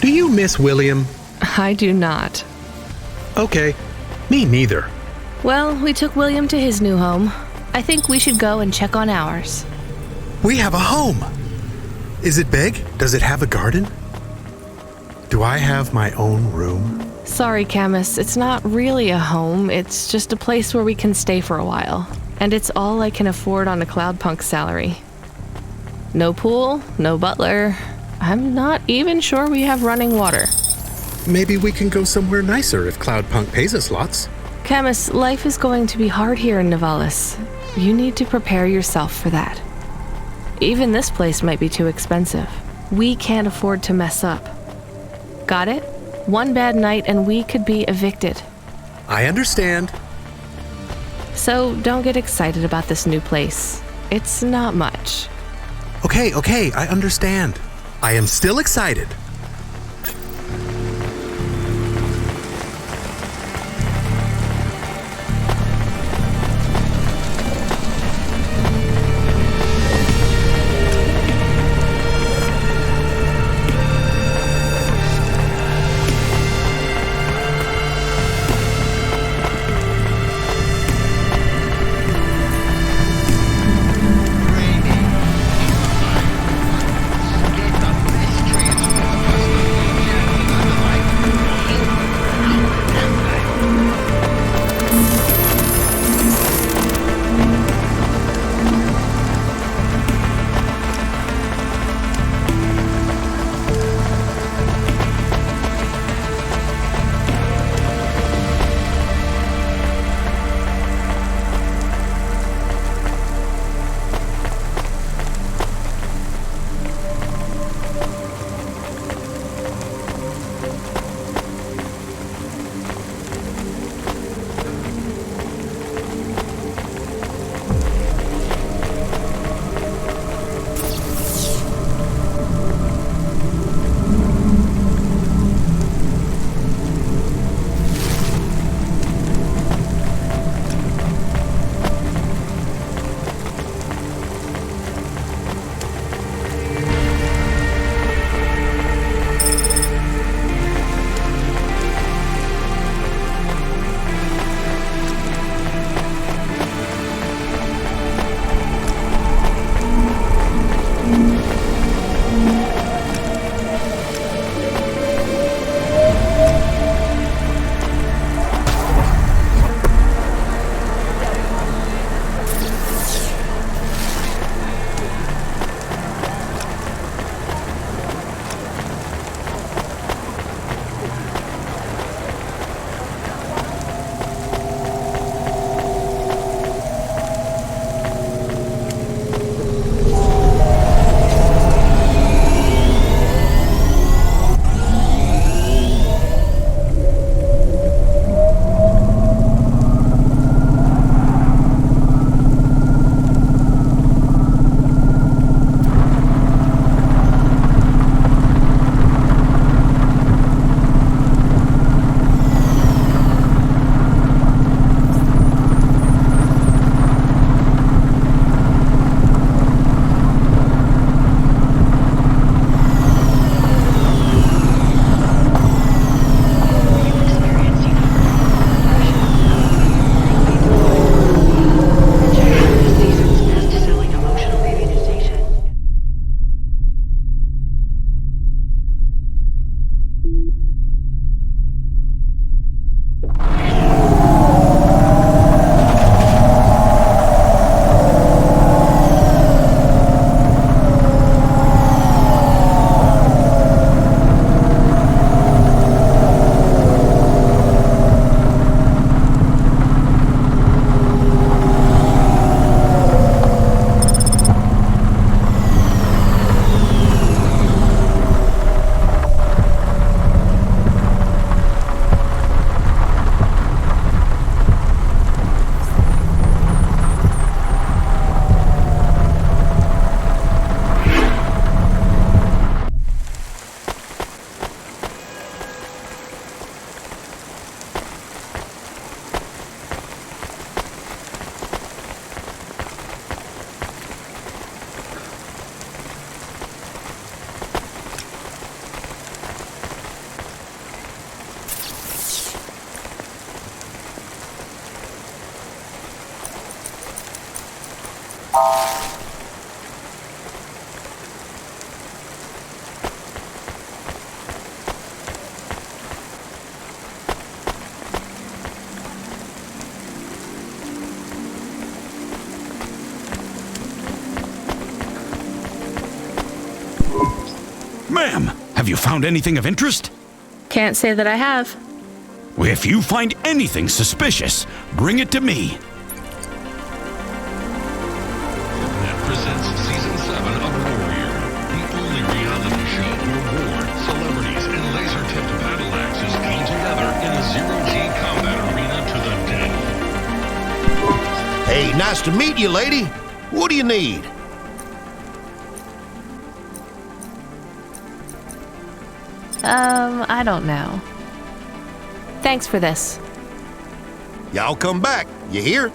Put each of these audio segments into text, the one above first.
Do you miss William? I do not. Okay, me neither. Well, we took William to his new home. I think we should go and check on ours. We have a home. Is it big? Does it have a garden? Do I have my own room? Sorry, Camus, it's not really a home. It's just a place where we can stay for a while. And it's all I can afford on a Cloudpunk salary. No pool, no butler. I'm not even sure we have running water. Maybe we can go somewhere nicer if Cloudpunk pays us lots. Camus, life is going to be hard here in Nivalis. You need to prepare yourself for that. Even this place might be too expensive. We can't afford to mess up. Got it? One bad night and we could be evicted. I understand. So don't get excited about this new place. It's not much. Okay, I understand. I am still excited. Ma'am, have you found anything of interest? Can't say that I have. If you find anything suspicious, bring it to me. That presents Season 7 of Warrior, the only reality show where war, celebrities, and laser-tipped battle axes come together in a zero-G combat arena to the death. Hey, nice to meet you, lady. What do you need? I don't know. Thanks for this. Y'all come back. You hear?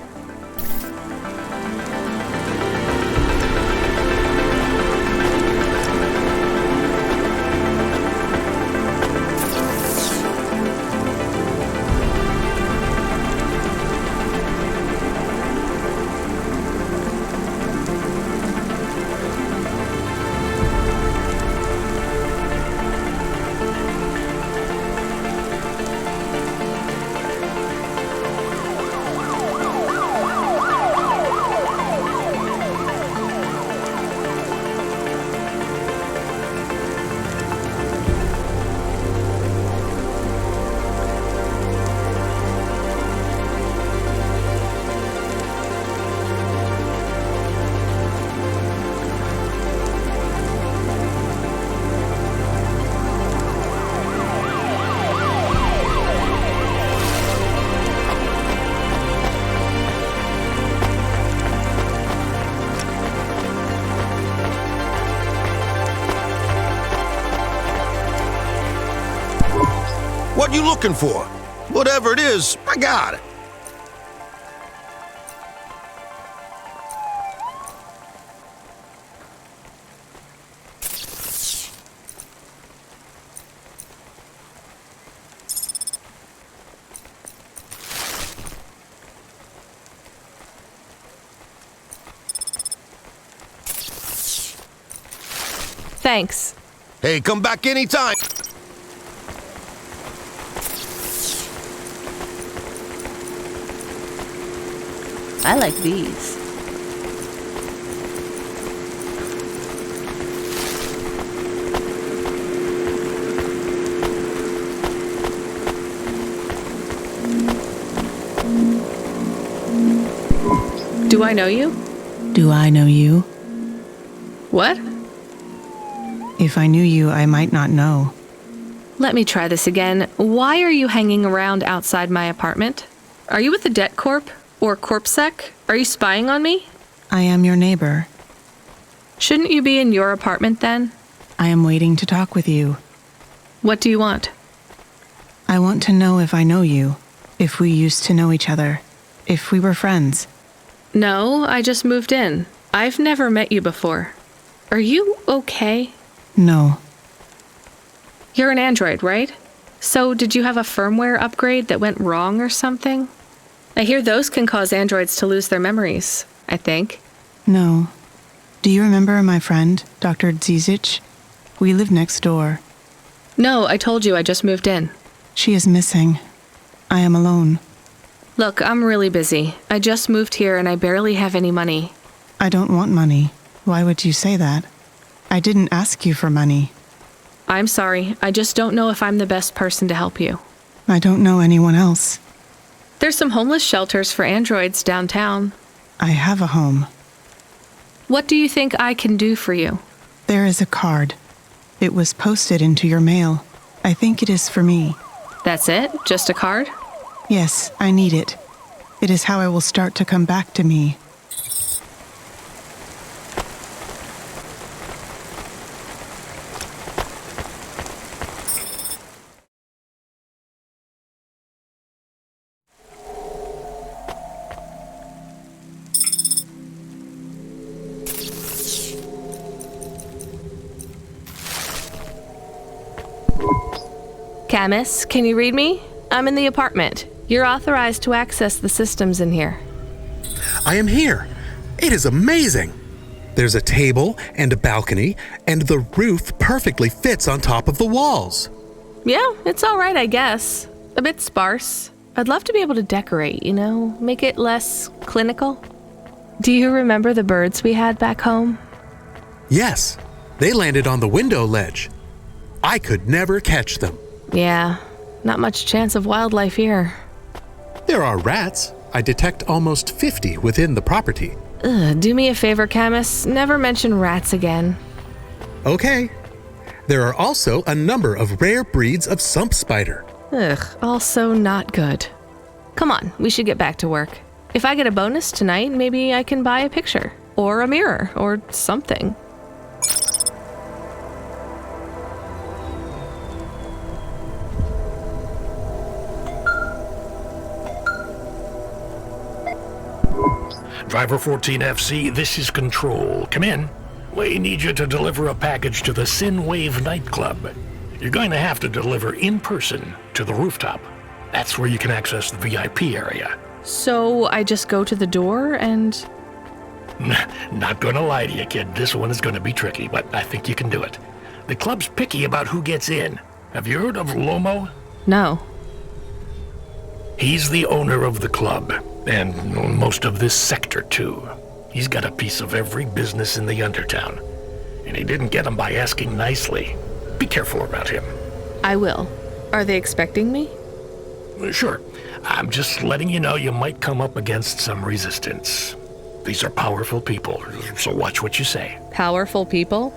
What you looking for? Whatever it is, I got it. Thanks. Hey, come back anytime. I like these. Do I know you? Do I know you? What? If I knew you, I might not know. Let me try this again. Why are you hanging around outside my apartment? Are you with the Debt Corp? Or CorpSec? Are you spying on me? I am your neighbor. Shouldn't you be in your apartment then? I am waiting to talk with you. What do you want? I want to know if I know you, if we used to know each other, if we were friends. No, I just moved in. I've never met you before. Are you okay? No. You're an android, right? So did you have a firmware upgrade that went wrong or something? I hear those can cause androids to lose their memories, I think. No. Do you remember my friend, Dr. Zizic? We live next door. No, I told you I just moved in. She is missing. I am alone. Look, I'm really busy. I just moved here and I barely have any money. I don't want money. Why would you say that? I didn't ask you for money. I'm sorry. I just don't know if I'm the best person to help you. I don't know anyone else. There's some homeless shelters for androids downtown. I have a home. What do you think I can do for you? There is a card. It was posted into your mail. I think it is for me. That's it? Just a card? Yes, I need it. It is how I will start to come back to me. Camus, can you read me? I'm in the apartment. You're authorized to access the systems in here. I am here. It is amazing. There's a table and a balcony, and the roof perfectly fits on top of the walls. Yeah, it's all right, I guess. A bit sparse. I'd love to be able to decorate, make it less clinical. Do you remember the birds we had back home? Yes, they landed on the window ledge. I could never catch them. Yeah, not much chance of wildlife here. There are rats. I detect almost 50 within the property. Ugh, do me a favor, Camus. Never mention rats again. Okay. There are also a number of rare breeds of sump spider. Ugh, also not good. Come on, we should get back to work. If I get a bonus tonight, maybe I can buy a picture, or a mirror, or something. Driver 14FC, this is Control. Come in. We need you to deliver a package to the Sinwave nightclub. You're going to have to deliver in person to the rooftop. That's where you can access the VIP area. So I just go to the door and... Not gonna lie to you, kid. This one is gonna be tricky, but I think you can do it. The club's picky about who gets in. Have you heard of Lomo? No. He's the owner of the club, and most of this sector, too. He's got a piece of every business in the Undertown. And he didn't get them by asking nicely. Be careful about him. I will. Are they expecting me? Sure. I'm just letting you know you might come up against some resistance. These are powerful people, so watch what you say. Powerful people?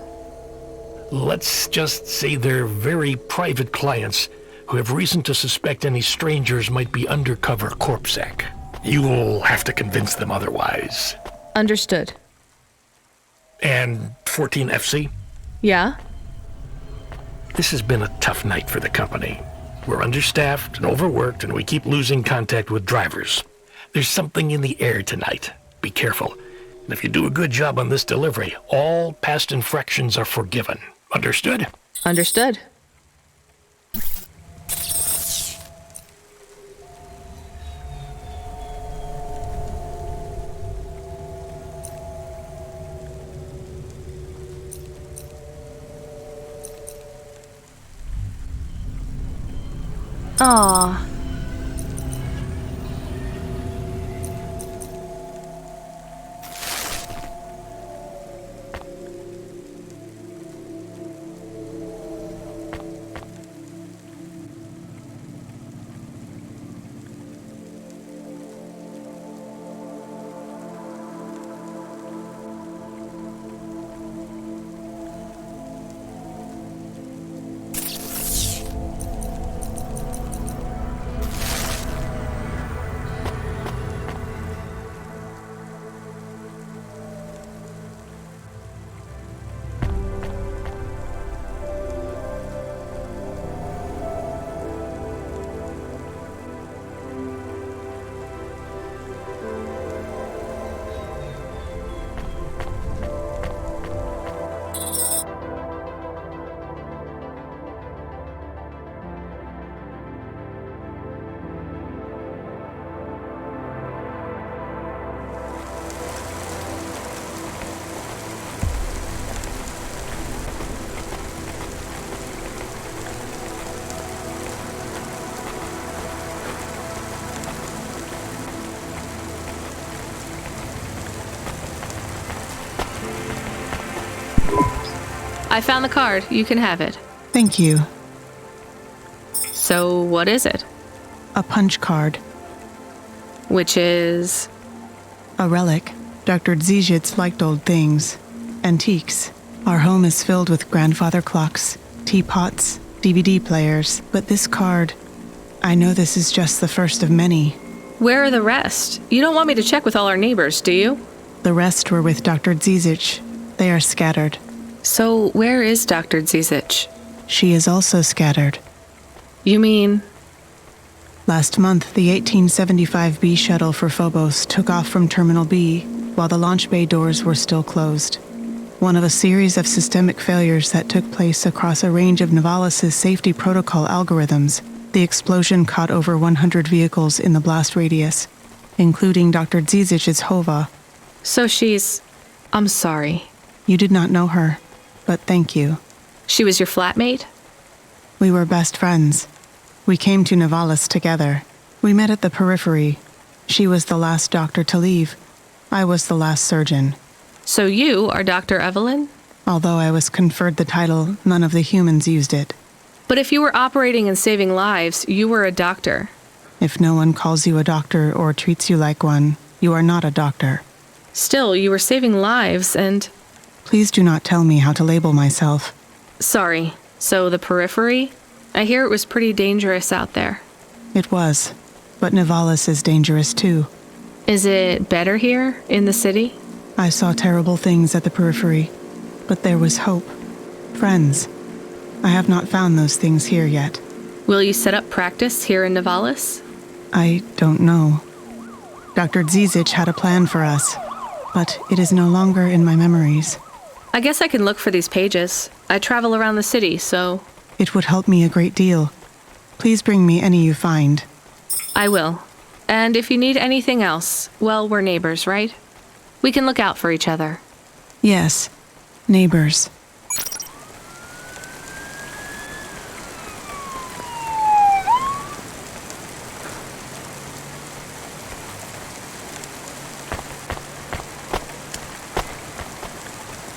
Let's just say they're very private clients who have reason to suspect any strangers might be undercover corpsec. You'll have to convince them otherwise. Understood. And 14FC? Yeah? This has been a tough night for the company. We're understaffed and overworked, and we keep losing contact with drivers. There's something in the air tonight. Be careful. And if you do a good job on this delivery, all past infractions are forgiven. Understood? Understood. Aw. I found the card. You can have it. Thank you. So, what is it? A punch card. Which is... A relic. Dr. Dziejic liked old things. Antiques. Our home is filled with grandfather clocks, teapots, DVD players. But this card... I know this is just the first of many. Where are the rest? You don't want me to check with all our neighbors, do you? The rest were with Dr. Dziejic. They are scattered. So, where is Dr. Dziejic? She is also scattered. You mean... Last month, the 1875 B shuttle for Phobos took off from Terminal B, while the launch bay doors were still closed. One of a series of systemic failures that took place across a range of Novalis' safety protocol algorithms, the explosion caught over 100 vehicles in the blast radius, including Dr. Dziedzic's Hova. So I'm sorry. You did not know her, but thank you. She was your flatmate? We were best friends. We came to Nivalis together. We met at the periphery. She was the last doctor to leave. I was the last surgeon. So you are Dr. Evelyn? Although I was conferred the title, none of the humans used it. But if you were operating and saving lives, you were a doctor. If no one calls you a doctor or treats you like one, you are not a doctor. Still, you were saving lives and... Please do not tell me how to label myself. Sorry. So the periphery? I hear it was pretty dangerous out there. It was. But Nivalis is dangerous too. Is it better here, in the city? I saw terrible things at the periphery, but there was hope. Friends. I have not found those things here yet. Will you set up practice here in Nivalis? I don't know. Dr. Zizic had a plan for us, but it is no longer in my memories. I guess I can look for these pages. I travel around the city, so... It would help me a great deal. Please bring me any you find. I will. And if you need anything else, well, we're neighbors, right? We can look out for each other. Yes, neighbors.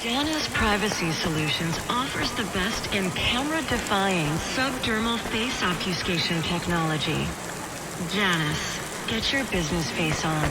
Janus Privacy Solutions offers the best in camera-defying subdermal face obfuscation technology. Janus, get your business face on.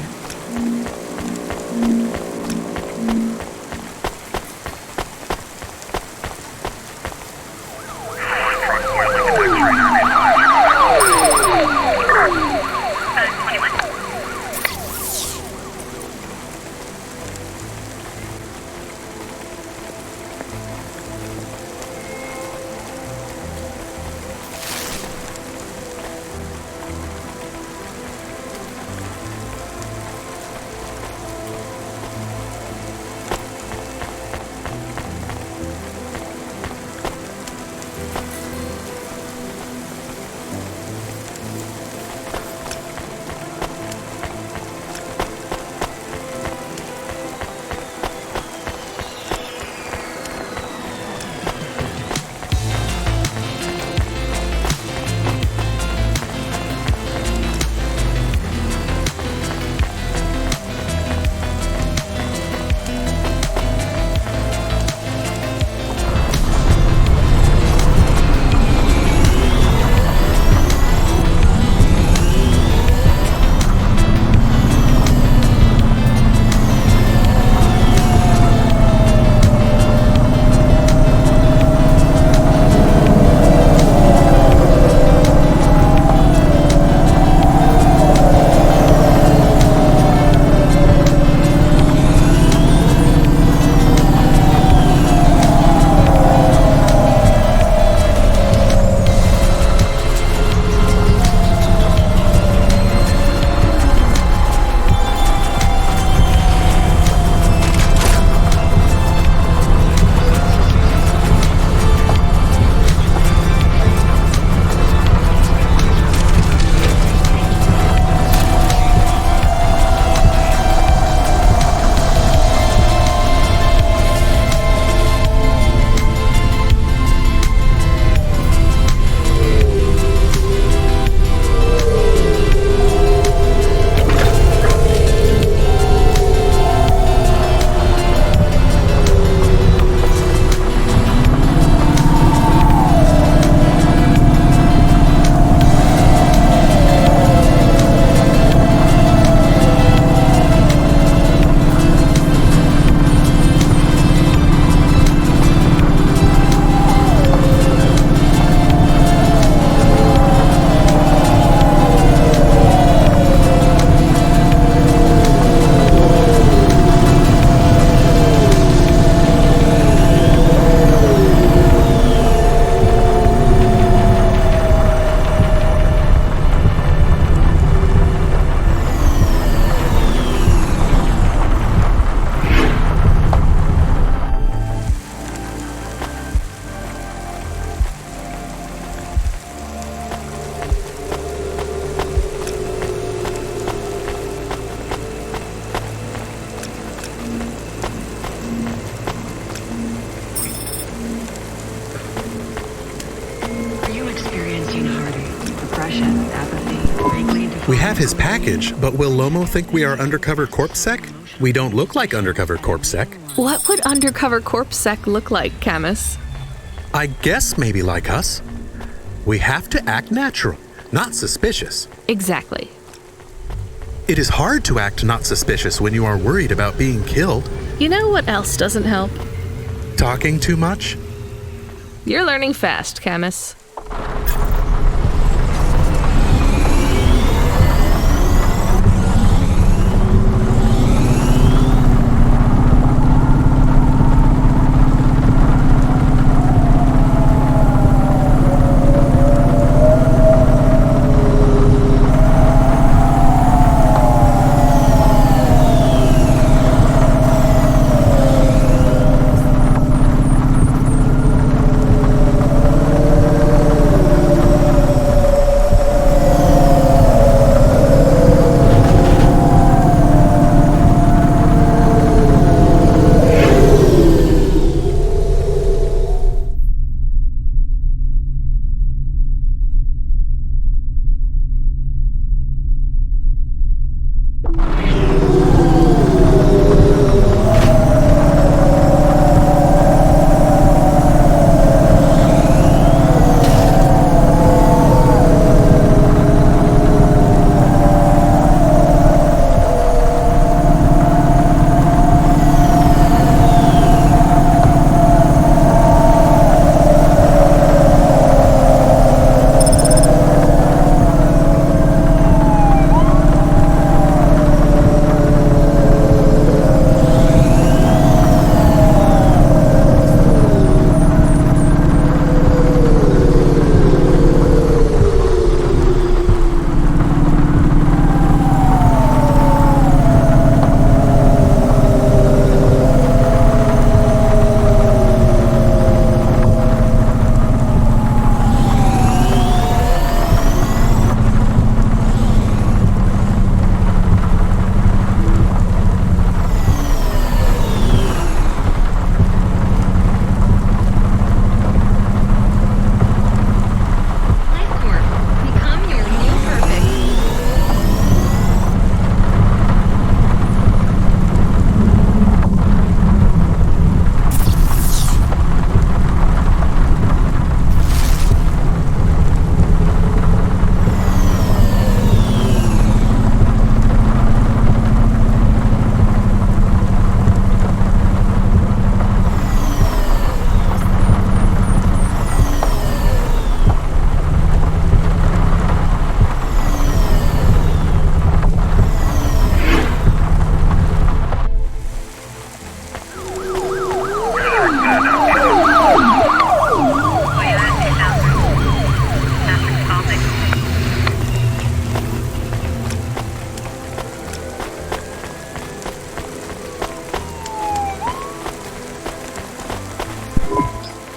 We have his package, but will Lomo think we are undercover corpsec? We don't look like undercover corpsec. What would undercover corpsec look like, Camus? I guess maybe like us. We have to act natural, not suspicious. Exactly. It is hard to act not suspicious when you are worried about being killed. You know what else doesn't help? Talking too much? You're learning fast, Camus.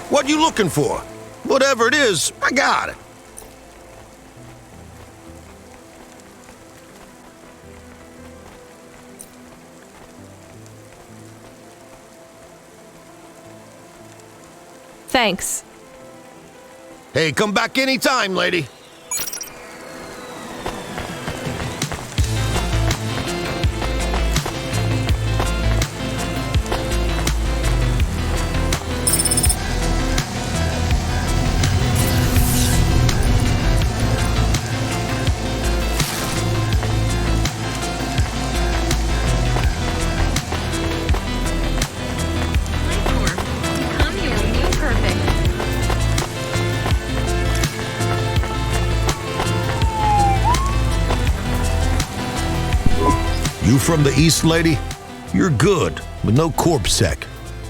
What you looking for? Whatever it is, I got it. Thanks. Hey, come back anytime, lady. Become your new perfect. You from the East, lady? You're good, with no corpsec.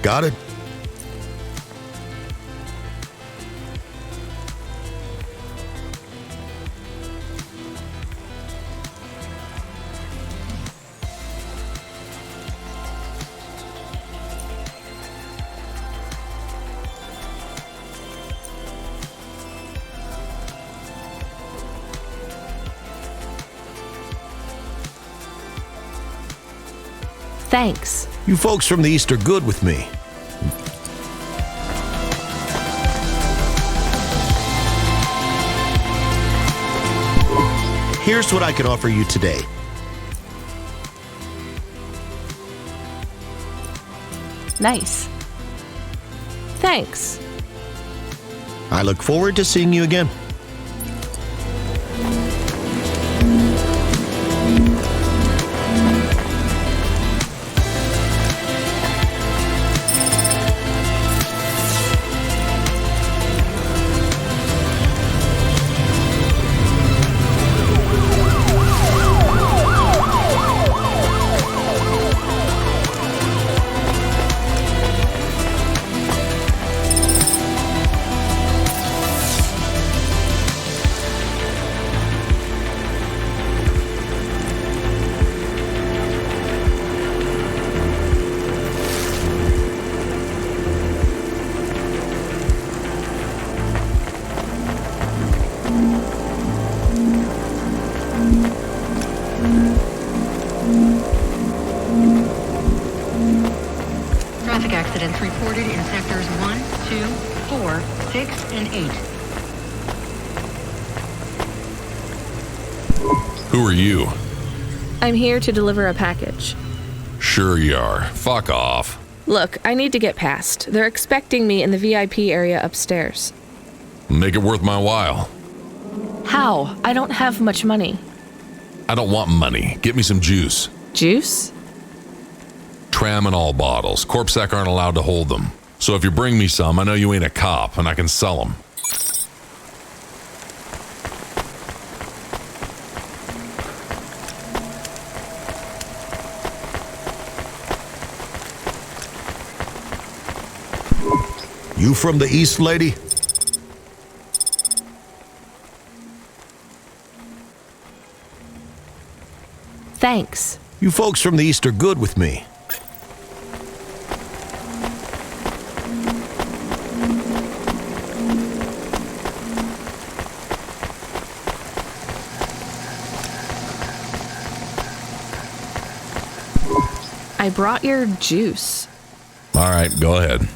Got it? Thanks. You folks from the East are good with me. Here's what I can offer you today. Nice. Thanks. I look forward to seeing you again. Traffic accidents reported in sectors 1, 2, 4, 6, and 8. Who are you? I'm here to deliver a package. Sure you are. Fuck off. Look, I need to get past. They're expecting me in the VIP area upstairs. Make it worth my while. How? I don't have much money. I don't want money. Get me some juice. Juice? Tramadol bottles. Corpsec aren't allowed to hold them. So if you bring me some, I know you ain't a cop, and I can sell them. You from the East, lady? Thanks. You folks from the East are good with me. I brought your juice. All right, go ahead.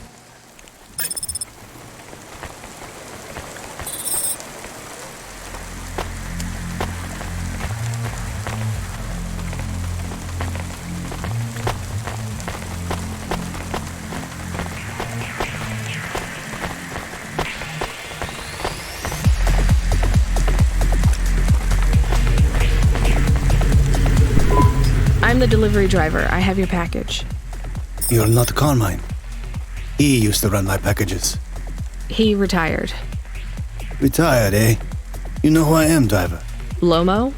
I'm the delivery driver. I have your package. You're not Carmine. He used to run my packages. He retired. Retired, eh? You know who I am, driver. Lomo?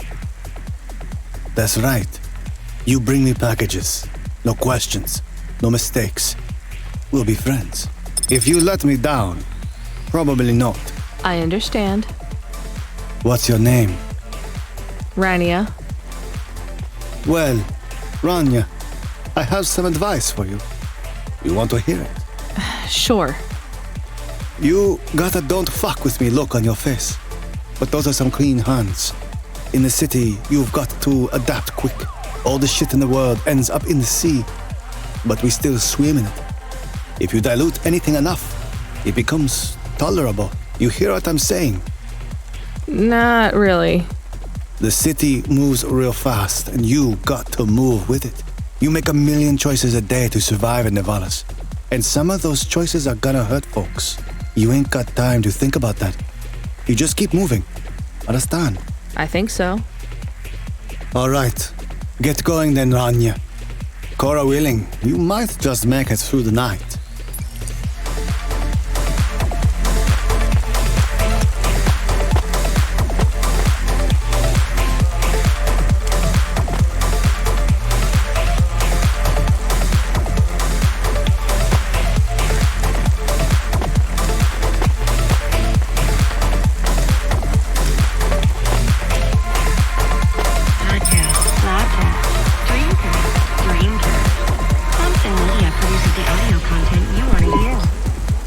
That's right. You bring me packages. No questions. No mistakes. We'll be friends. If you let me down, probably not. I understand. What's your name? Rania. Well, Rania, I have some advice for you. You want to hear it? Sure. You got a don't fuck with me look on your face. But those are some clean hands. In the city, you've got to adapt quick. All the shit in the world ends up in the sea. But we still swim in it. If you dilute anything enough, it becomes tolerable. You hear what I'm saying? Not really. The city moves real fast, and you got to move with it. You make a million choices a day to survive in Nevalis. And some of those choices are gonna hurt folks. You ain't got time to think about that. You just keep moving. Understand? I think so. All right. Get going then, Rania. Cora willing, you might just make it through the night.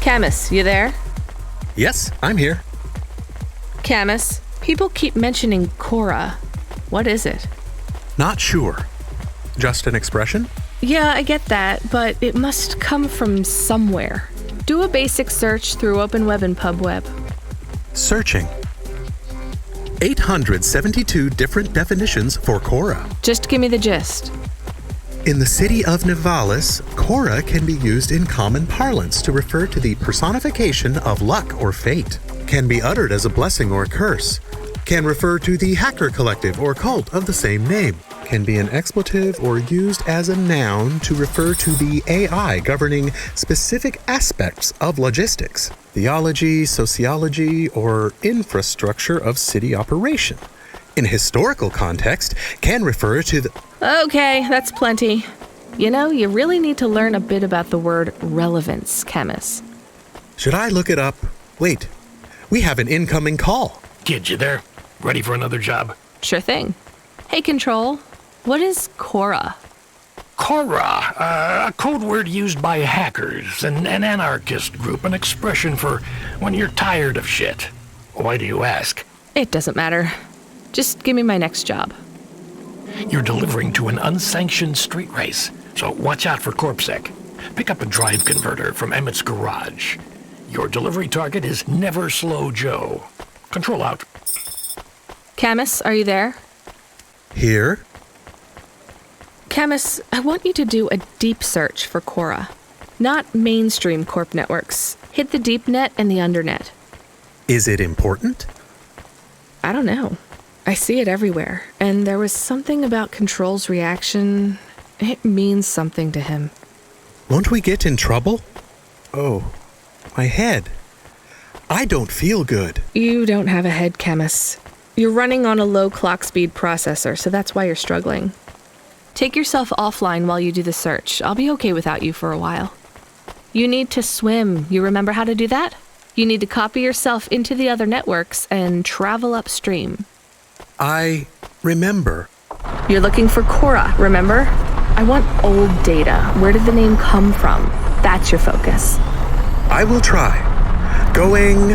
Camus, you there? Yes, I'm here. Camus, people keep mentioning Cora. What is it? Not sure. Just an expression? Yeah, I get that, but it must come from somewhere. Do a basic search through Open Web and PubWeb. Searching. 872 different definitions for Cora. Just give me the gist. In the city of Nivalis, Cora can be used in common parlance to refer to the personification of luck or fate, can be uttered as a blessing or curse, can refer to the hacker collective or cult of the same name, can be an expletive or used as a noun to refer to the AI governing specific aspects of logistics, theology, sociology, or infrastructure of city operation. In historical context, can refer to the... Okay, that's plenty. You know, you really need to learn a bit about the word relevance, Camus. Should I look it up? Wait, we have an incoming call. Kid, you there? Ready for another job? Sure thing. Hey, Control, what is Cora? Cora, a code word used by hackers, an anarchist group, an expression for when you're tired of shit. Why do you ask? It doesn't matter. Just give me my next job. You're delivering to an unsanctioned street race, so watch out for CorpSec. Pick up a drive converter from Emmett's garage. Your delivery target is Never Slow Joe. Control out. Camus, are you there? Here? Camus, I want you to do a deep search for Cora. Not mainstream corp networks. Hit the deep net and the undernet. Is it important? I don't know. I see it everywhere, and there was something about Control's reaction. It means something to him. Won't we get in trouble? Oh, my head. I don't feel good. You don't have a head, Camus. You're running on a low clock speed processor, so that's why you're struggling. Take yourself offline while you do the search. I'll be okay without you for a while. You need to swim. You remember how to do that? You need to copy yourself into the other networks and travel upstream. I remember. You're looking for Cora, remember? I want old data. Where did the name come from? That's your focus. I will try. Going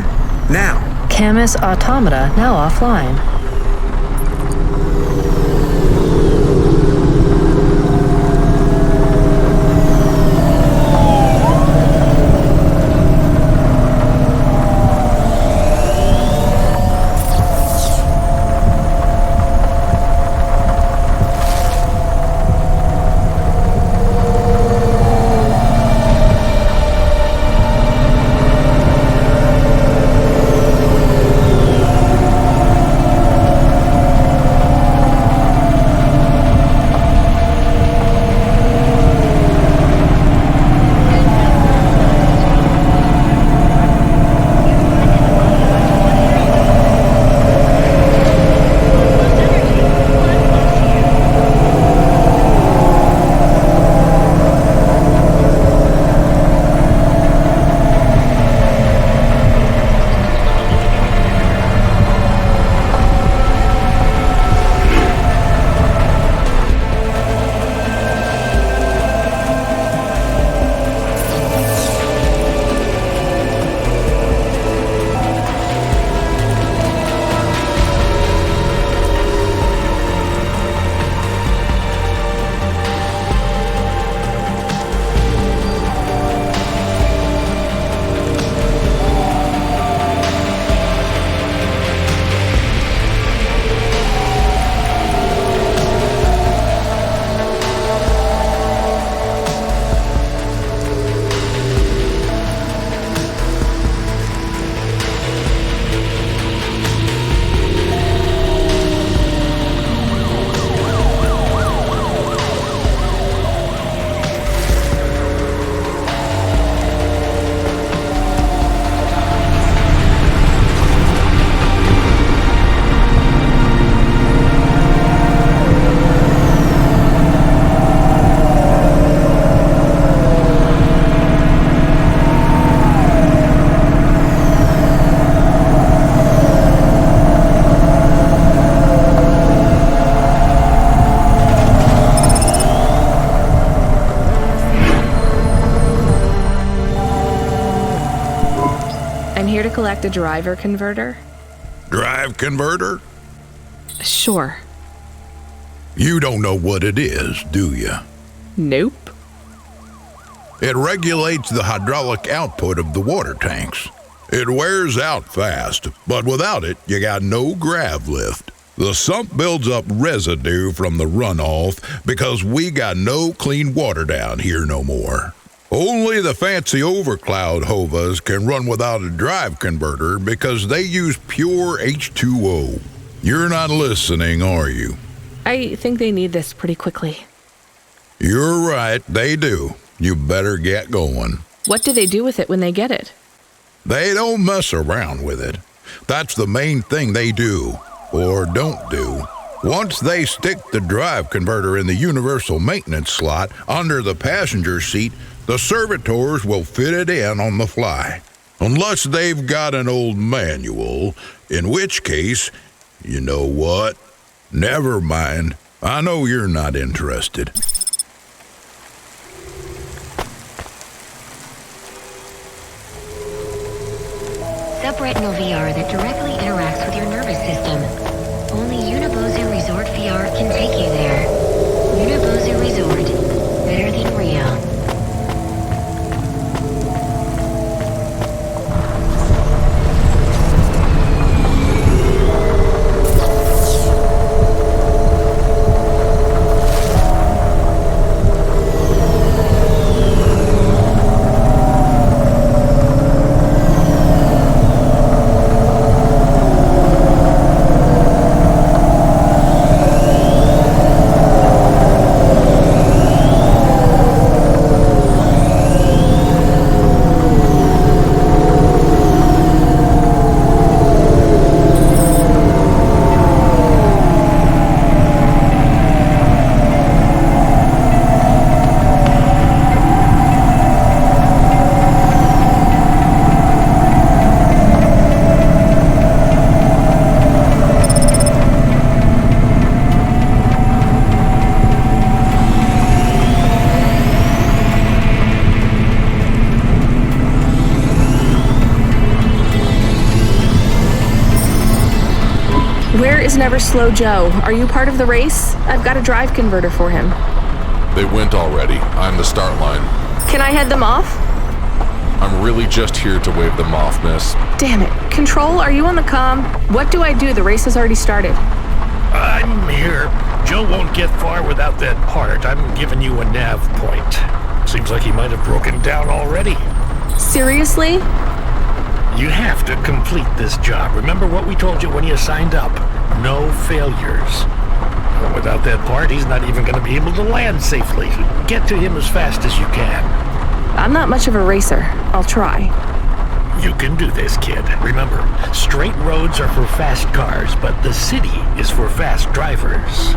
now. Camus Automata now offline. Here to collect a driver converter? Drive converter? Sure. You don't know what it is, do you? Nope. It regulates the hydraulic output of the water tanks. It wears out fast, but without it, you got no grav lift. The sump builds up residue from the runoff because we got no clean water down here no more. Only the fancy overcloud hovas can run without a drive converter because they use pure H2O. You're not listening, are you? I think they need this pretty quickly. You're right, they do. You better get going. What do they do with it when they get it? They don't mess around with it. That's the main thing they do, or don't do. Once they stick the drive converter in the universal maintenance slot under the passenger seat, the servitors will fit it in on the fly. Unless they've got an old manual, in which case, you know what? Never mind. I know you're not interested. Subretinal VR that directly interacts with your nervous system. Only Unibozu Resort VR can take you there. Unibozu Resort. Better than real. Never Slow Joe. Are you part of the race? I've got a drive converter for him. They went already. I'm the start line. Can I head them off? I'm really just here to wave them off, miss. Damn it. Control, are you on the comm? What do I do? The race has already started. I'm here. Joe won't get far without that part. I'm giving you a nav point. Seems like he might have broken down already. Seriously? You have to complete this job. Remember what we told you when you signed up? No failures. Without that part, he's not even going to be able to land safely. Get to him as fast as you can. I'm not much of a racer. I'll try. You can do this, kid. Remember, straight roads are for fast cars, but the city is for fast drivers.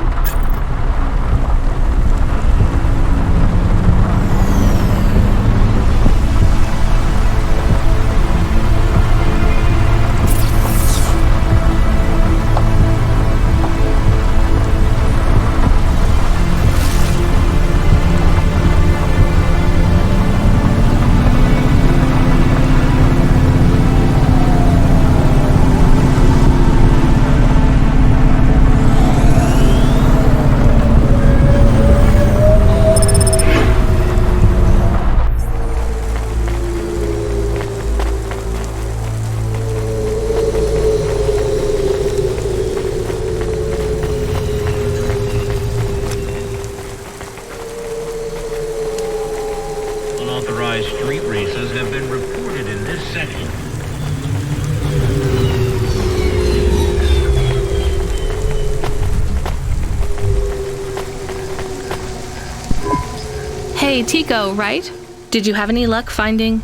Hey, Tico, right? Did you have any luck finding...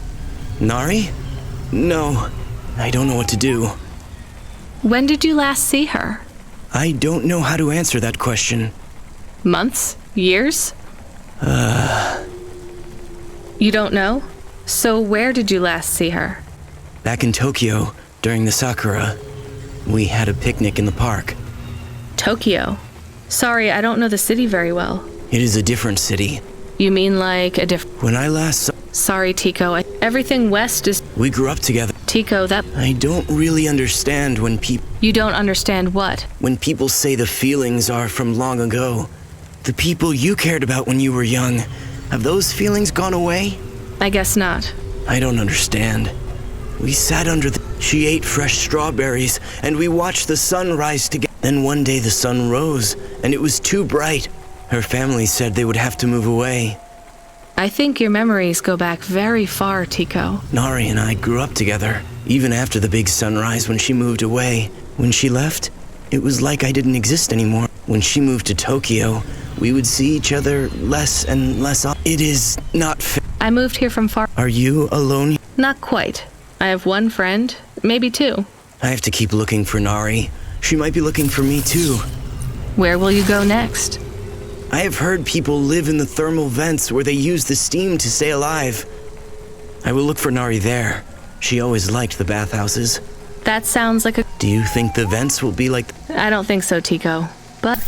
Nari? No, I don't know what to do. When did you last see her? I don't know how to answer that question. Months? Years? You don't know? So where did you last see her? Back in Tokyo, during the Sakura. We had a picnic in the park. Tokyo? Sorry, I don't know the city very well. It is a different city. You mean like a When I last saw... Sorry, Tico. Everything west is... We grew up together. Tico, that... I don't really understand when people... You don't understand what? When people say the feelings are from long ago. The people you cared about when you were young. Have those feelings gone away? I guess not. I don't understand. We sat under She ate fresh strawberries, and we watched the sun rise together. Then one day the sun rose, and it was too bright. Her family said they would have to move away. I think your memories go back very far, Tico. Nari and I grew up together, even after the big sunrise when she moved away. When she left, it was like I didn't exist anymore. When she moved to Tokyo, we would see each other less and less. It is not fair. I moved here from far. Are you alone? Not quite. I have one friend, maybe two. I have to keep looking for Nari. She might be looking for me too. Where will you go next? I have heard people live in the thermal vents where they use the steam to stay alive. I will look for Nari there. She always liked the bathhouses. That sounds like a... Do you think the vents will be like... I don't think so, Tico. But...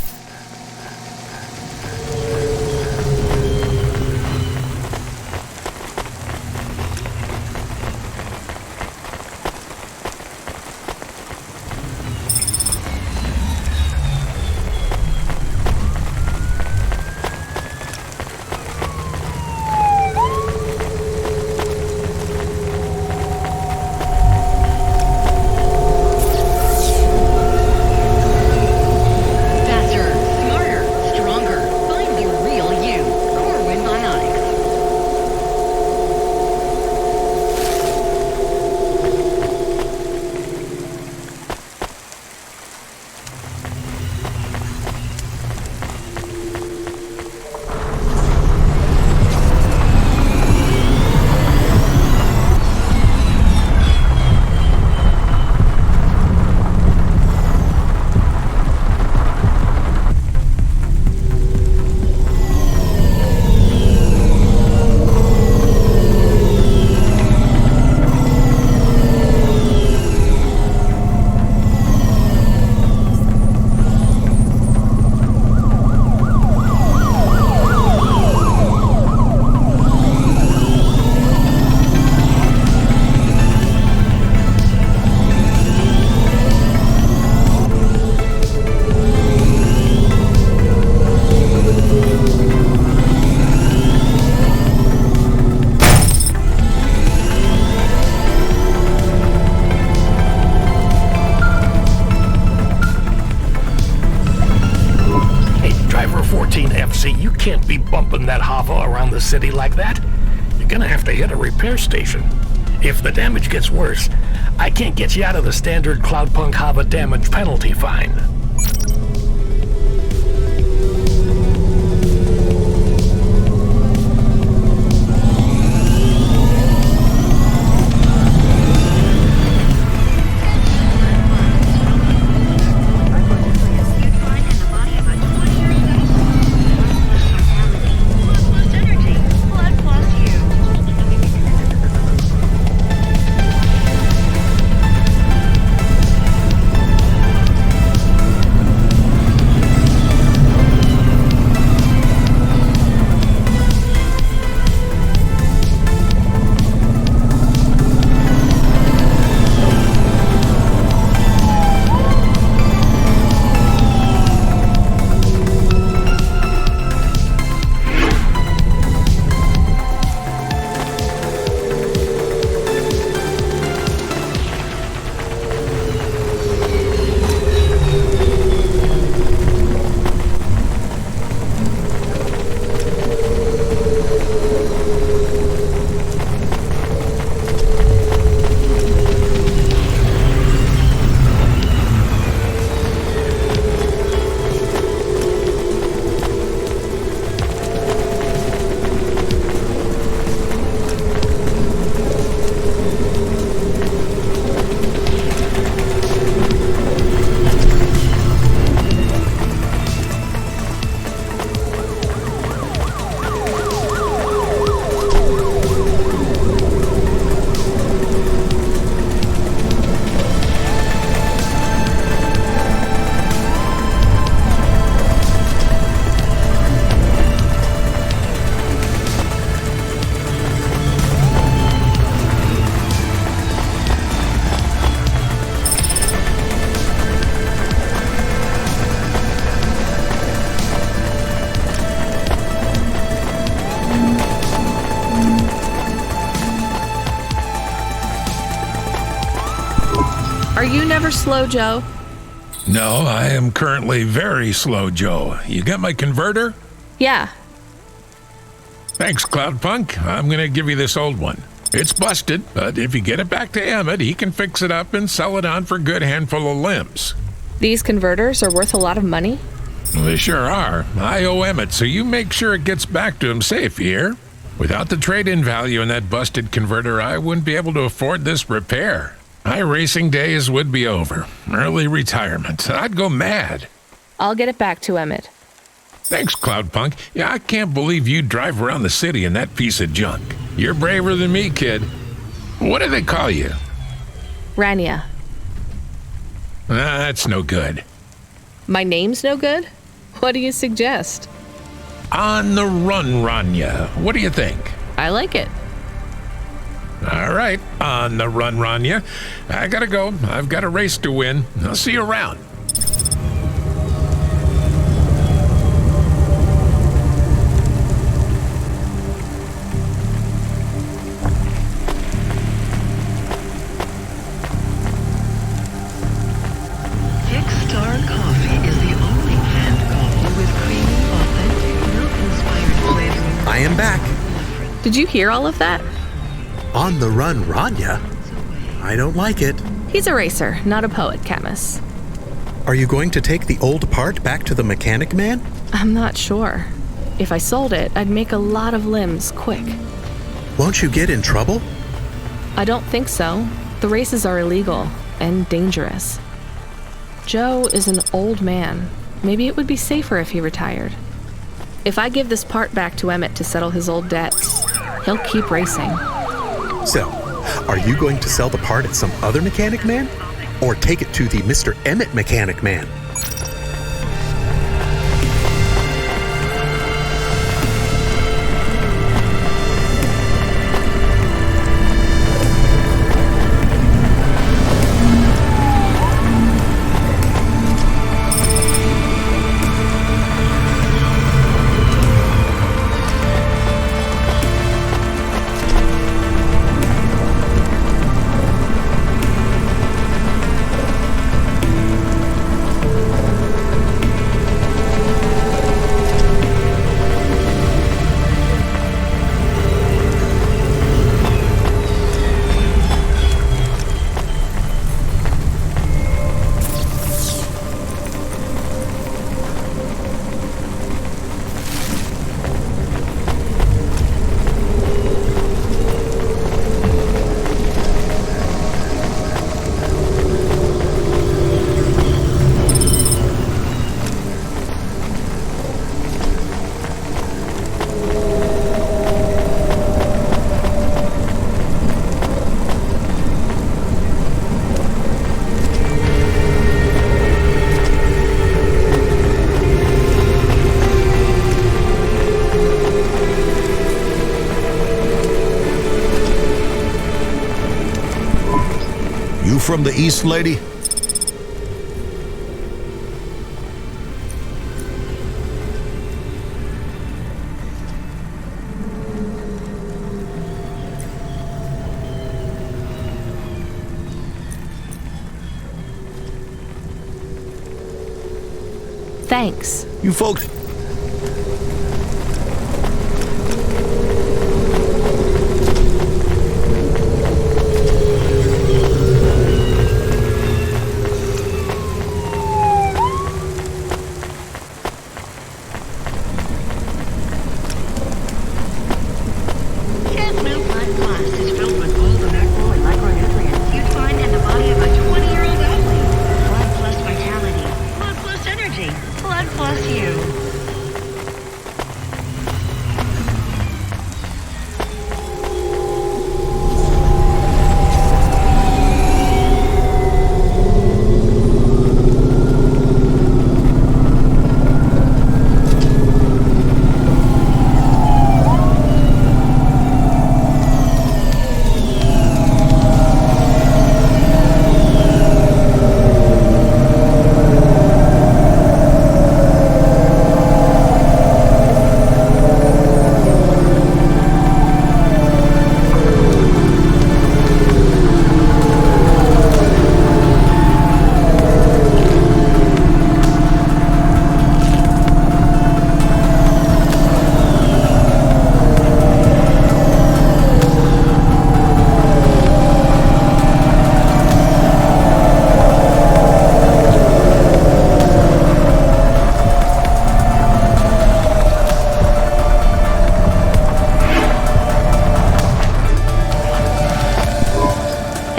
You can't be bumping that hover around the city like that. You're gonna have to hit a repair station. If the damage gets worse, I can't get you out of the standard Cloudpunk hover damage penalty fine. never slow, Joe? No, I am currently very slow, Joe. You got my converter? Yeah. Thanks, Cloudpunk. I'm gonna give you this old one. It's busted, but if you get it back to Emmett, he can fix it up and sell it on for a good handful of limbs. These converters are worth a lot of money? They sure are. I owe Emmett, so you make sure it gets back to him safe, you hear? Without the trade-in value in that busted converter, I wouldn't be able to afford this repair. My racing days would be over. Early retirement. I'd go mad. I'll get it back to Emmett. Thanks, Cloudpunk. Yeah, I can't believe you drive around the city in that piece of junk. You're braver than me, kid. What do they call you? Rania. That's no good. My name's no good? What do you suggest? On the run, Rania. What do you think? I like it. All right, on the run, Rania. I gotta go. I've got a race to win. I'll see you around. Kickstar Coffee is the only canned coffee with creamy, authentic, milk-inspired flavoring. I am back. Did you hear all of that? On the run, Rania? I don't like it. He's a racer, not a poet, Camus. Are you going to take the old part back to the mechanic man? I'm not sure. If I sold it, I'd make a lot of limbs quick. Won't you get in trouble? I don't think so. The races are illegal and dangerous. Joe is an old man. Maybe it would be safer if he retired. If I give this part back to Emmett to settle his old debts, he'll keep racing. So, are you going to sell the part at some other mechanic man? Or take it to the Mr. Emmett mechanic man? You from the East, lady? Thanks. You folks... Blood plus you.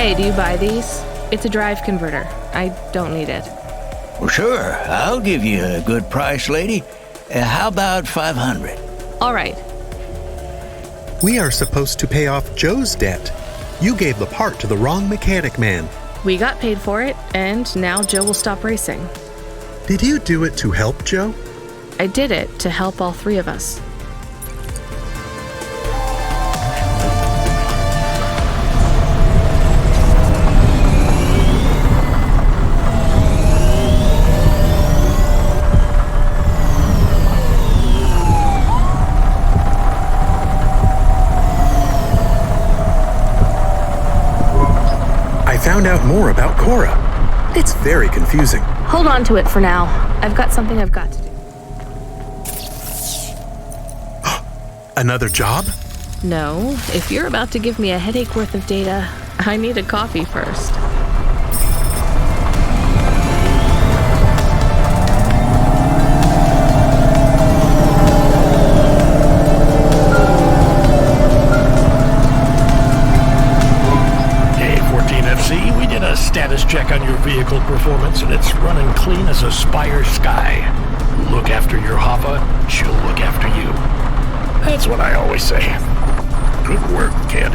Hey, do you buy these? It's a drive converter. I don't need it. Well, sure. I'll give you a good price, lady. How about 500? All right. We are supposed to pay off Joe's debt. You gave the part to the wrong mechanic man. We got paid for it, and now Joe will stop racing. Did you do it to help Joe? I did it to help all three of us. I found out more about Cora. It's very confusing. Hold on to it for now. I've got something I've got to do. Another job? No, if you're about to give me a headache worth of data, I need a coffee first. FC, we did a status check on your vehicle performance, and it's running clean as a Spire Sky. Look after your Hava, she'll look after you. That's what I always say. Good work, kid.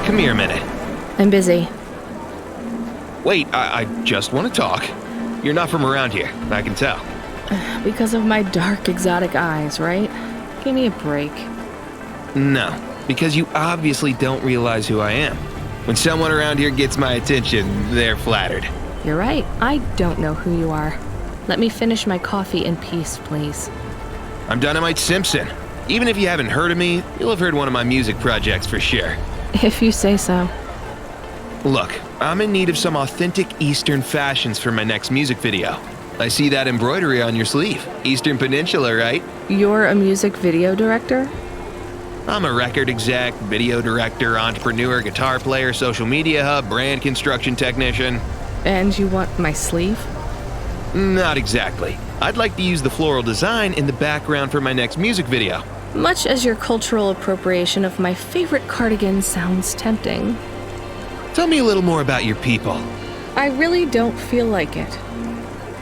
Come here a minute. I'm busy. Wait, I just want to talk. You're not from around here, I can tell. Because of my dark, exotic eyes, right? Give me a break. No, because you obviously don't realize who I am. When someone around here gets my attention, they're flattered. You're right. I don't know who you are. Let me finish my coffee in peace, please. I'm Dynamite Simpson. Even if you haven't heard of me, you'll have heard one of my music projects for sure. If you say so. Look, I'm in need of some authentic Eastern fashions for my next music video. I see that embroidery on your sleeve. Eastern Peninsula, right? You're a music video director? I'm a record exec, video director, entrepreneur, guitar player, social media hub, brand construction technician. And you want my sleeve? Not exactly. I'd like to use the floral design in the background for my next music video. Much as your cultural appropriation of my favorite cardigan sounds tempting. Tell me a little more about your people. I really don't feel like it.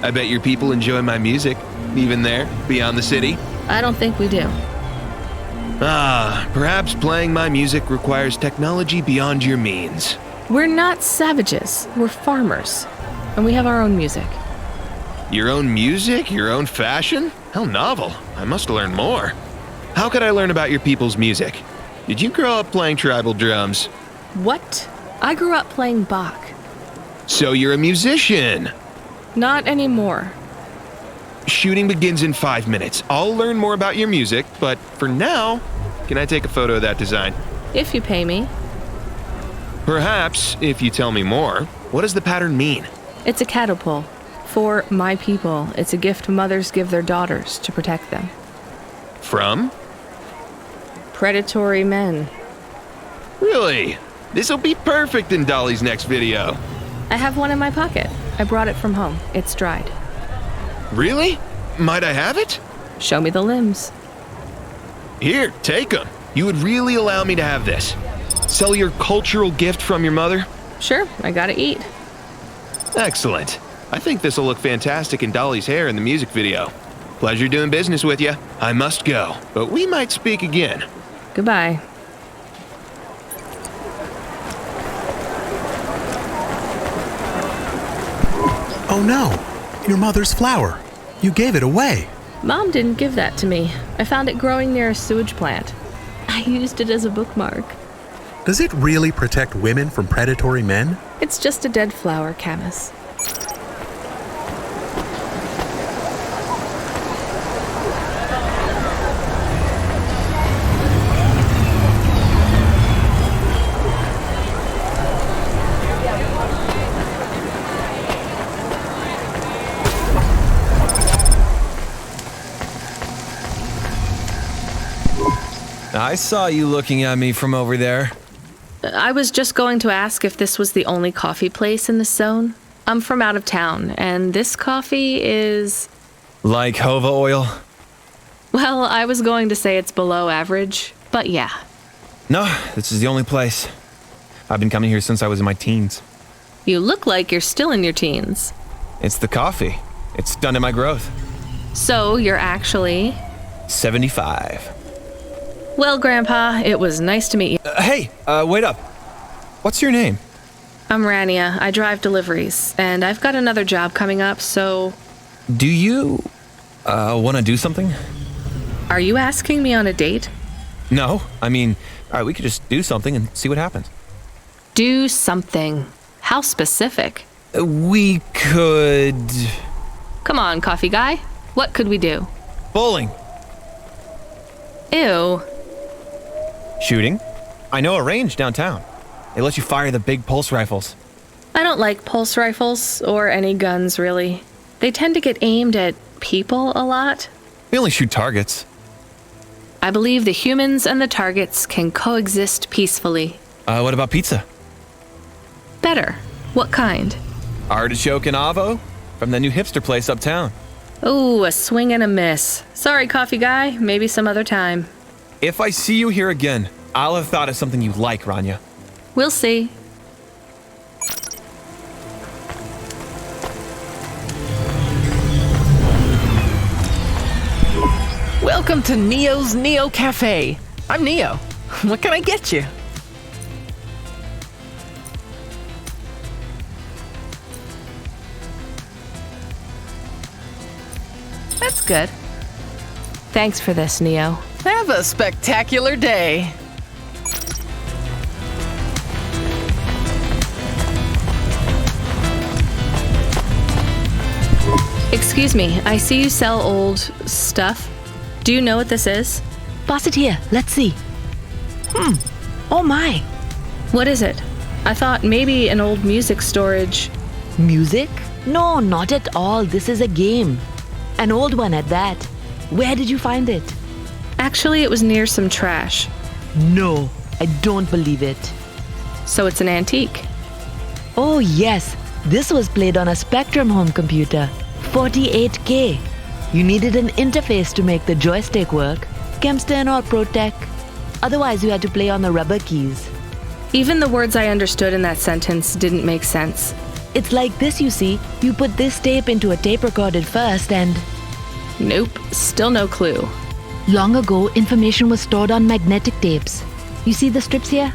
I bet your people enjoy my music, even there, beyond the city. I don't think we do. Perhaps playing my music requires technology beyond your means. We're not savages, we're farmers. And we have our own music. Your own music? Your own fashion? How novel. I must learn more. How could I learn about your people's music? Did you grow up playing tribal drums? What? I grew up playing Bach. So you're a musician? Not anymore. Shooting begins in 5 minutes. I'll learn more about your music, but for now, can I take a photo of that design? If you pay me. Perhaps, if you tell me more. What does the pattern mean? It's a catapult. For my people, it's a gift mothers give their daughters to protect them. From? Predatory men. Really? This'll be perfect in Dolly's next video. I have one in my pocket. I brought it from home. It's dried. Really? Might I have it? Show me the limbs. Here, take them. You would really allow me to have this? Sell your cultural gift from your mother? Sure, I gotta eat. Excellent. I think this will look fantastic in Dolly's hair in the music video. Pleasure doing business with you. I must go, but we might speak again. Goodbye. Oh no, your mother's flower. You gave it away. Mom didn't give that to me. I found it growing near a sewage plant. I used it as a bookmark. Does it really protect women from predatory men? It's just a dead flower, Camus. I saw you looking at me from over there. I was just going to ask if this was the only coffee place in this zone. I'm from out of town, and this coffee is... Like Hova oil? Well, I was going to say it's below average, but yeah. No, this is the only place. I've been coming here since I was in my teens. You look like you're still in your teens. It's the coffee. It's stunted my growth. So you're actually... 75. Well, Grandpa, it was nice to meet you. Hey, wait up. What's your name? I'm Rania. I drive deliveries, and I've got another job coming up, so... Do you, want to do something? Are you asking me on a date? No, I mean, all right, we could just do something and see what happens. Do something. How specific? We could... Come on, coffee guy. What could we do? Bowling. Ew. Shooting? I know a range downtown. They let you fire the big pulse rifles. I don't like pulse rifles, or any guns, really. They tend to get aimed at people a lot. We only shoot targets. I believe the humans and the targets can coexist peacefully. What about pizza? Better. What kind? Artichoke and avo? From the new hipster place uptown. Ooh, a swing and a miss. Sorry, coffee guy. Maybe some other time. If I see you here again, I'll have thought of something you like, Rania. We'll see. Welcome to Neo's Neo Cafe. I'm Neo. What can I get you? That's good. Thanks for this, Neo. Have a spectacular day. Excuse me, I see you sell old stuff. Do you know what this is? Pass it here. Let's see. Oh my. What is it? I thought maybe an old music storage. Music? No, not at all. This is a game. An old one at that. Where did you find it? Actually, it was near some trash. No, I don't believe it. So it's an antique? Oh yes, this was played on a Spectrum home computer. 48K. You needed an interface to make the joystick work. Kempston or Protec. Otherwise, you had to play on the rubber keys. Even the words I understood in that sentence didn't make sense. It's like this, you see. You put this tape into a tape recorder first and... Nope, still no clue. Long ago, information was stored on magnetic tapes. You see the strips here?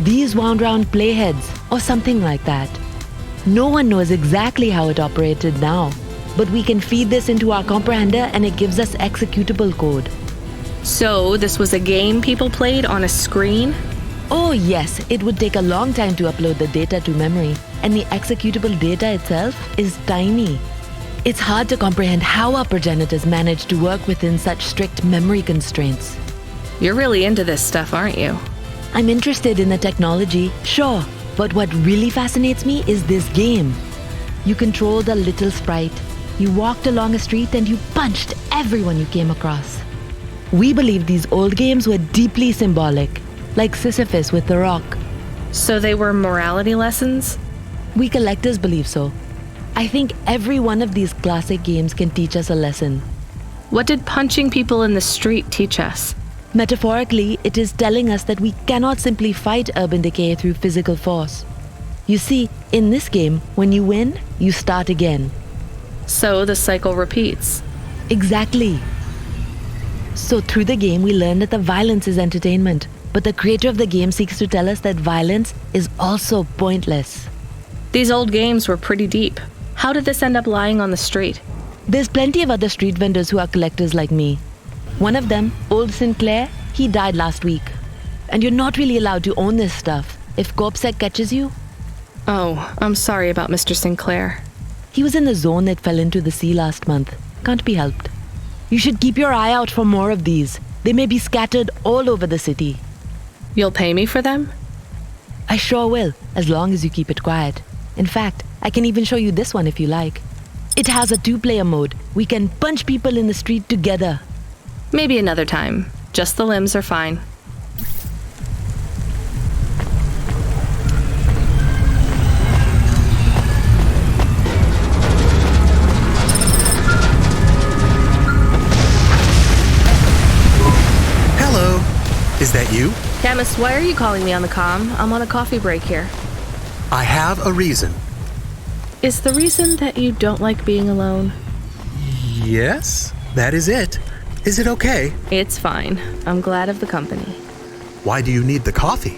These wound round playheads, or something like that. No one knows exactly how it operated now, but we can feed this into our comprehender and it gives us executable code. So, this was a game people played on a screen? Oh yes, it would take a long time to upload the data to memory, and the executable data itself is tiny. It's hard to comprehend how our progenitors managed to work within such strict memory constraints. You're really into this stuff, aren't you? I'm interested in the technology, sure, but what really fascinates me is this game. You controlled a little sprite, you walked along a street and you punched everyone you came across. We believe these old games were deeply symbolic, like Sisyphus with the rock. So they were morality lessons? We collectors believe so. I think every one of these classic games can teach us a lesson. What did punching people in the street teach us? Metaphorically, it is telling us that we cannot simply fight urban decay through physical force. You see, in this game, when you win, you start again. So the cycle repeats. Exactly. So through the game, we learn that the violence is entertainment, but the creator of the game seeks to tell us that violence is also pointless. These old games were pretty deep. How did this end up lying on the street? There's plenty of other street vendors who are collectors like me. One of them, Old Sinclair, he died last week. And you're not really allowed to own this stuff. If CorpSec catches you... Oh, I'm sorry about Mr. Sinclair. He was in the zone that fell into the sea last month. Can't be helped. You should keep your eye out for more of these. They may be scattered all over the city. You'll pay me for them? I sure will, as long as you keep it quiet. In fact, I can even show you this one if you like. It has a 2-player mode. We can punch people in the street together. Maybe another time. Just the limbs are fine. Hello. Is that you? Camus, why are you calling me on the comm? I'm on a coffee break here. I have a reason. Is the reason that you don't like being alone? Yes, that is it. Is it okay? It's fine. I'm glad of the company. Why do you need the coffee?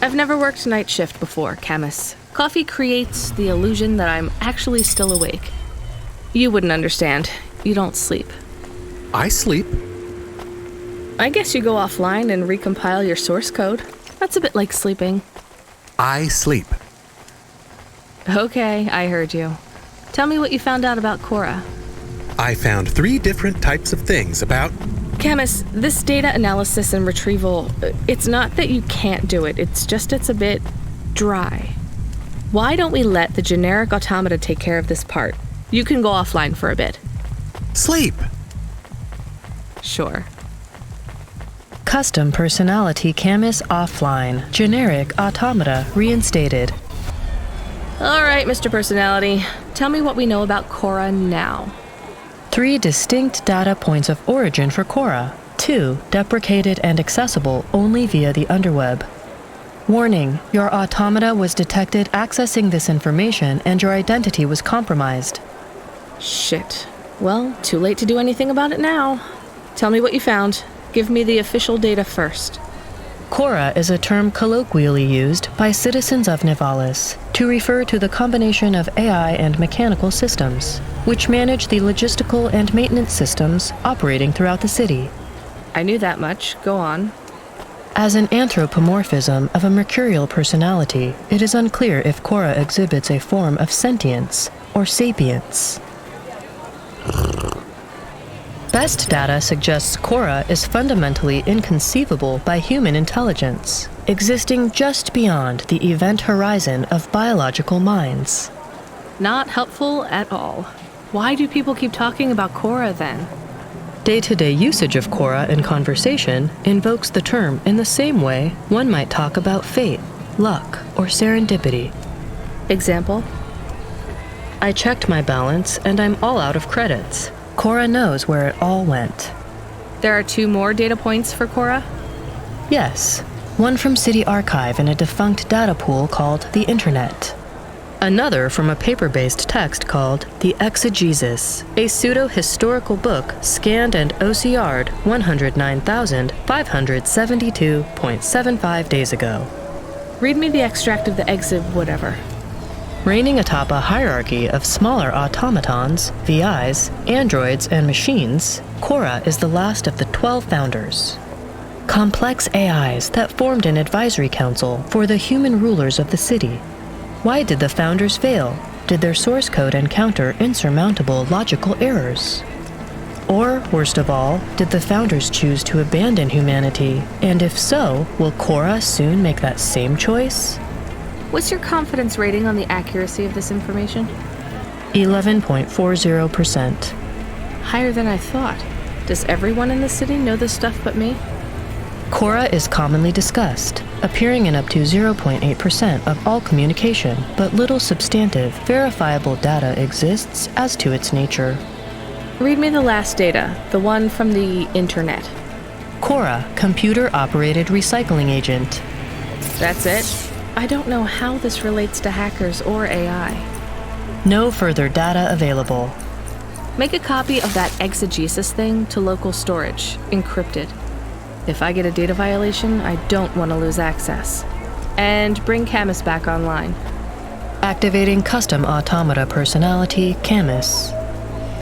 I've never worked night shift before, Camus. Coffee creates the illusion that I'm actually still awake. You wouldn't understand. You don't sleep. I sleep. I guess you go offline and recompile your source code. That's a bit like sleeping. I sleep. Okay, I heard you. Tell me what you found out about Cora. I found 3 different types of things about... Camus, this data analysis and retrieval, it's not that you can't do it, it's just it's a bit dry. Why don't we let the generic automata take care of this part? You can go offline for a bit. Sleep! Sure. Custom personality Camus offline. Generic automata reinstated. All right, Mr. Personality. Tell me what we know about Cora now. 3 distinct data points of origin for Cora. 2 deprecated and accessible only via the underweb. Warning, your automata was detected accessing this information and your identity was compromised. Shit. Well, too late to do anything about it now. Tell me what you found. Give me the official data first. Cora is a term colloquially used by citizens of Nivalis to refer to the combination of AI and mechanical systems, which manage the logistical and maintenance systems operating throughout the city. I knew that much. Go on. As an anthropomorphism of a mercurial personality, it is unclear if Cora exhibits a form of sentience or sapience. Best data suggests Cora is fundamentally inconceivable by human intelligence, existing just beyond the event horizon of biological minds. Not helpful at all. Why do people keep talking about Cora then? Day-to-day usage of Cora in conversation invokes the term in the same way one might talk about fate, luck, or serendipity. Example? I checked my balance, and I'm all out of credits. Cora knows where it all went. There are 2 more data points for Cora? Yes. One from City Archive in a defunct data pool called the Internet. Another from a paper-based text called The Exegesis, a pseudo-historical book scanned and OCR'd 109,572.75 days ago. Read me the extract of the exib whatever. Reigning atop a hierarchy of smaller automatons, VIs, androids, and machines, Cora is the last of the 12 founders. Complex AIs that formed an advisory council for the human rulers of the city. Why did the founders fail? Did their source code encounter insurmountable logical errors? Or, worst of all, did the founders choose to abandon humanity? And if so, will Cora soon make that same choice? What's your confidence rating on the accuracy of this information? 11.40%. Higher than I thought. Does everyone in the city know this stuff but me? Cora is commonly discussed, appearing in up to 0.8% of all communication, but little substantive, verifiable data exists as to its nature. Read me the last data, the one from the Internet. Cora, computer-operated recycling agent. That's it? I don't know how this relates to hackers or AI. No further data available. Make a copy of that exegesis thing to local storage, encrypted. If I get a data violation, I don't want to lose access. And bring Camus back online. Activating custom automata personality, Camus.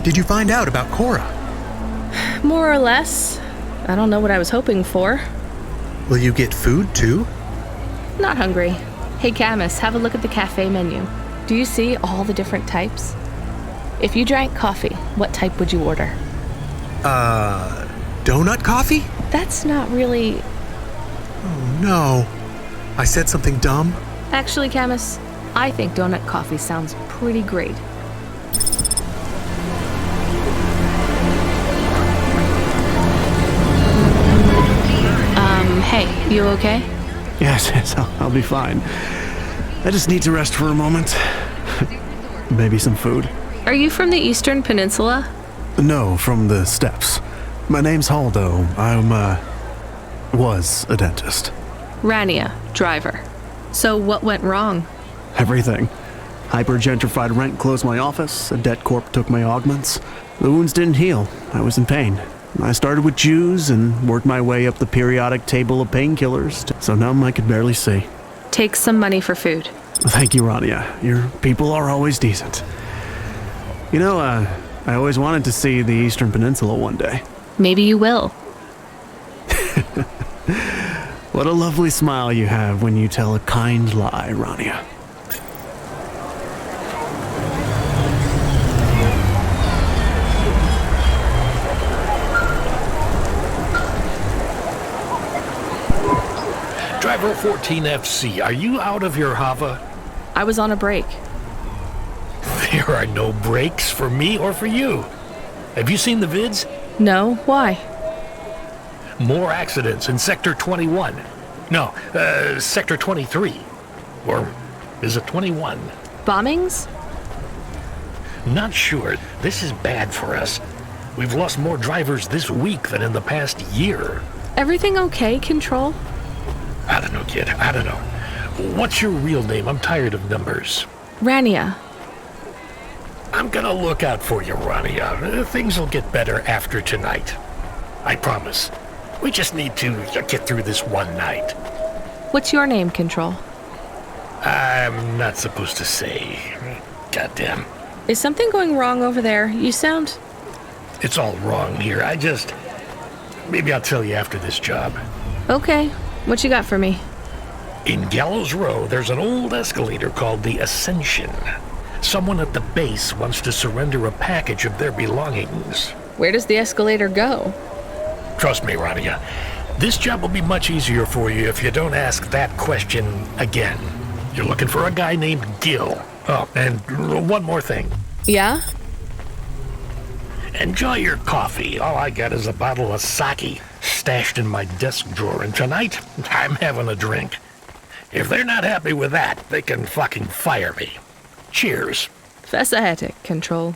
Did you find out about Cora? More or less. I don't know what I was hoping for. Will you get food too? Not hungry. Hey Camus, have a look at the cafe menu. Do you see all the different types? If you drank coffee, what type would you order? Donut coffee? That's not really... Oh no. I said something dumb? Actually, Camus, I think donut coffee sounds pretty great. Hey, you okay? Yes, I'll be fine. I just need to rest for a moment. Maybe some food. Are you from the Eastern Peninsula? No, from the steppes. My name's Haldo. Was a dentist. Rania, driver. So what went wrong? Everything. Hyper-gentrified rent closed my office, a debt corp took my augments. The wounds didn't heal. I was in pain. I started with Jews and worked my way up the periodic table of painkillers, so numb I could barely see. Take some money for food. Thank you, Rania. Your people are always decent. You know, I always wanted to see the Eastern Peninsula one day. Maybe you will. What a lovely smile you have when you tell a kind lie, Rania. Driver 14FC, are you out of your Hava? I was on a break. There are no breaks for me or for you. Have you seen the vids? No, why? More accidents in Sector 21. No, Sector 23. Or is it 21? Bombings? Not sure. This is bad for us. We've lost more drivers this week than in the past year. Everything okay, Control? I don't know, kid. I don't know. What's your real name? I'm tired of numbers. Rania. I'm gonna look out for you, Rania. Things will get better after tonight. I promise. We just need to get through this one night. What's your name, Control? I'm not supposed to say. Goddamn. Is something going wrong over there? You sound... It's all wrong here. Maybe I'll tell you after this job. Okay. What you got for me? In Gallows Row, there's an old escalator called the Ascension. Someone at the base wants to surrender a package of their belongings. Where does the escalator go? Trust me, Rania. This job will be much easier for you if you don't ask that question again. You're looking for a guy named Gil. Oh, and one more thing. Yeah? Enjoy your coffee. All I got is a bottle of sake stashed in my desk drawer, and tonight, I'm having a drink. If they're not happy with that, they can fucking fire me. Cheers. Fessahetic, Control.